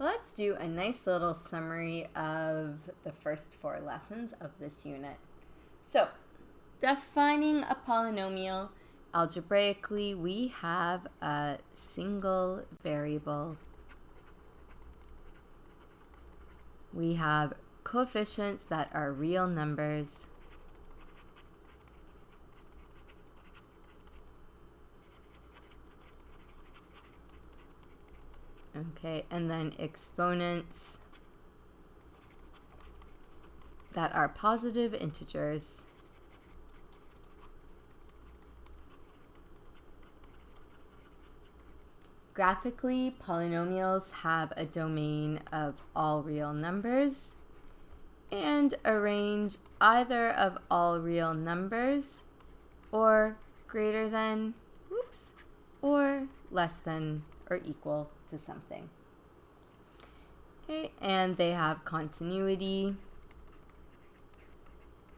Let's do a nice little summary of the first 4 lessons of this unit. So, defining a polynomial, algebraically, we have a single variable. We have coefficients that are real numbers. Okay, and then exponents that are positive integers. Graphically, polynomials have a domain of all real numbers and a range either of all real numbers or greater than, or less than or equal to something. Okay, and they have continuity,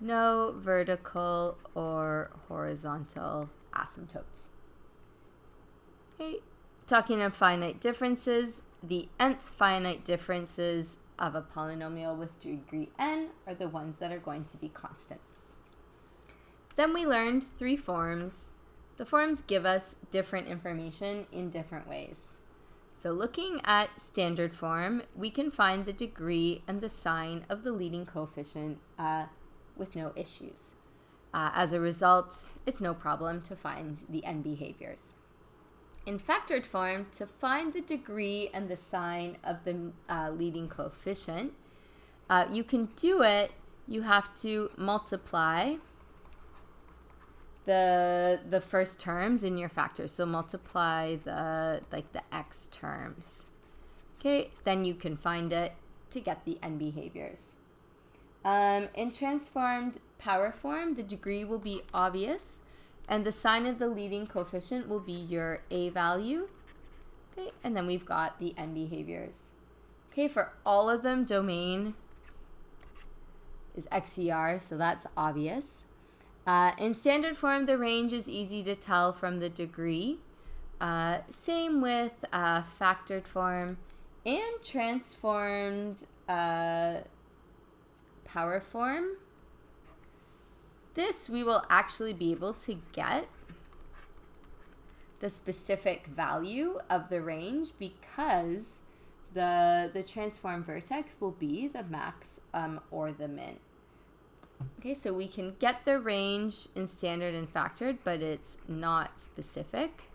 no vertical or horizontal asymptotes. Okay, talking of finite differences, the nth finite differences of a polynomial with degree n are the ones that are going to be constant. Then we learned 3 forms. The forms give us different information in different ways. So looking at standard form, we can find the degree and the sign of the leading coefficient with no issues. As a result, it's no problem to find the n behaviors. In factored form, to find the degree and the sign of the leading coefficient, you can do it. You have to multiply the first terms in your factors. So multiply the x terms. Okay, then you can find it to get the n behaviors. In transformed power form, the degree will be obvious, and the sign of the leading coefficient will be your a value. Okay, and then we've got the n behaviors. Okay, for all of them, domain is XER, so that's obvious. In standard form, the range is easy to tell from the degree. Same with factored form and transformed power form. This we will actually be able to get the specific value of the range because the transform vertex will be the max or the min. Okay, so we can get the range in standard and factored, but it's not specific.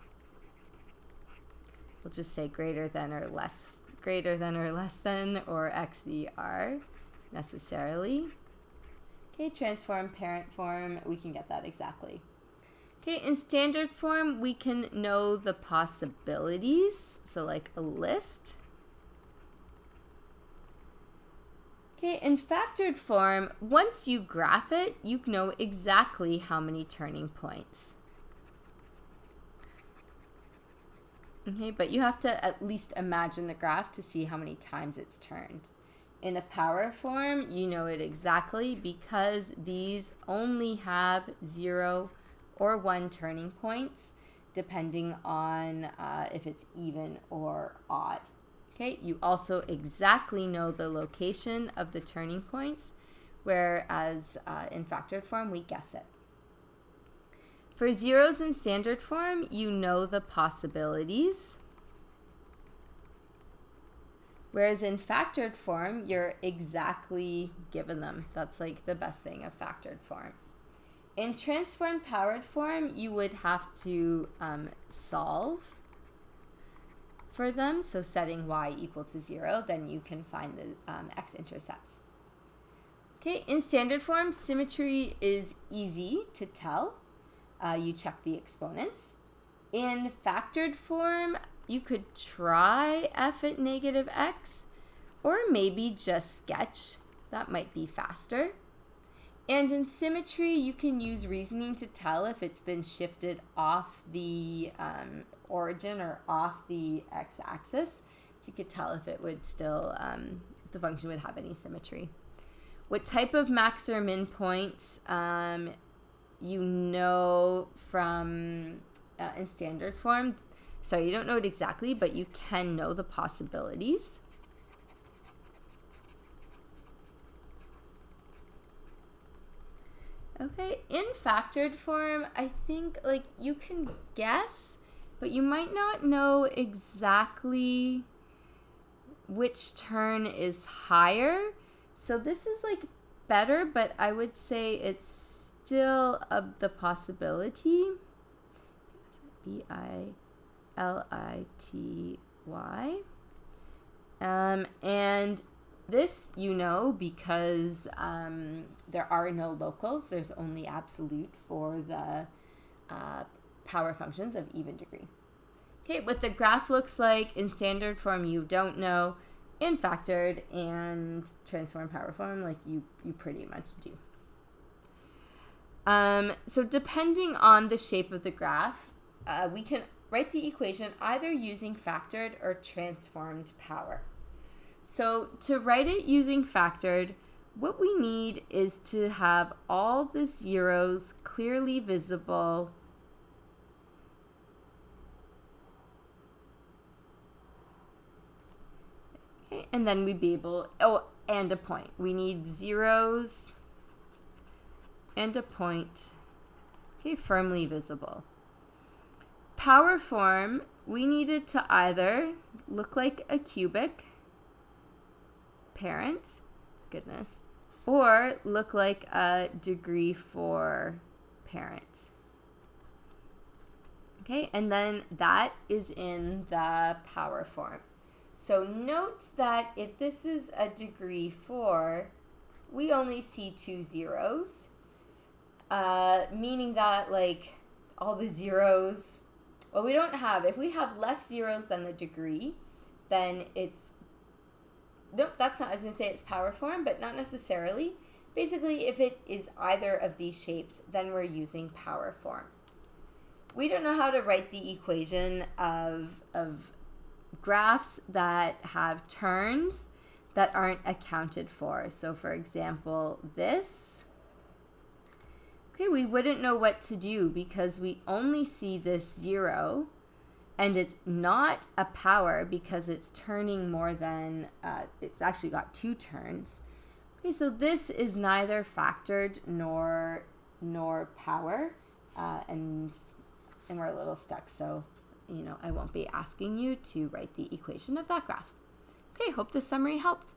We'll just say greater than or less than, or XER necessarily. Okay, transform parent form, we can get that exactly. Okay, in standard form, we can know the possibilities, so like a list. Okay, in factored form, once you graph it, you know exactly how many turning points. Okay, but you have to at least imagine the graph to see how many times it's turned. In a power form, you know it exactly because these only have 0 or 1 turning points, depending on if it's even or odd. Okay, you also exactly know the location of the turning points, whereas in factored form, we guess it. For zeros in standard form, you know the possibilities. Whereas in factored form, you're exactly given them. That's like the best thing of factored form. In transform powered form, you would have to solve for them. So setting y equal to 0, then you can find the x-intercepts. Okay, in standard form, symmetry is easy to tell. You check the exponents. In factored form, you could try f at negative x, or maybe just sketch. That might be faster. And in symmetry, you can use reasoning to tell if it's been shifted off the origin or off the x-axis. So you could tell if it would still, if the function would have any symmetry. What type of max or min points you know from in standard form. So you don't know it exactly, but you can know the possibilities. Okay, in factored form, I think like you can guess, but you might not know exactly which term is higher. So this is like better, but I would say it's still the possibility. Bility. And this you know because there are no locals. There's only absolute for the power functions of even degree. Okay, what the graph looks like in standard form you don't know. In factored and transform power form, like you pretty much do. So depending on the shape of the graph, we can write the equation either using factored or transformed power. So to write it using factored, what we need is to have all the zeros clearly visible and then we'd be able, and a point. We need zeros and a point, firmly visible. Power form, we needed to either look like a cubic parent, or look like a degree 4 parent. Okay, and then that is in the power form. So note that if this is a degree 4, we only see 2 zeros, meaning that like all the zeros, well, we don't have, if we have less zeros than the degree, then it's, nope, that's not, I was going to say it's power form, but not necessarily. Basically, if it is either of these shapes, then we're using power form. We don't know how to write the equation of graphs that have terms that aren't accounted for. So for example, this, we wouldn't know what to do because we only see this 0 and it's not a power because it's turning more than, it's actually got 2 turns. Okay, so this is neither factored nor power, and we're a little stuck, so I won't be asking you to write the equation of that graph. Okay, hope this summary helped.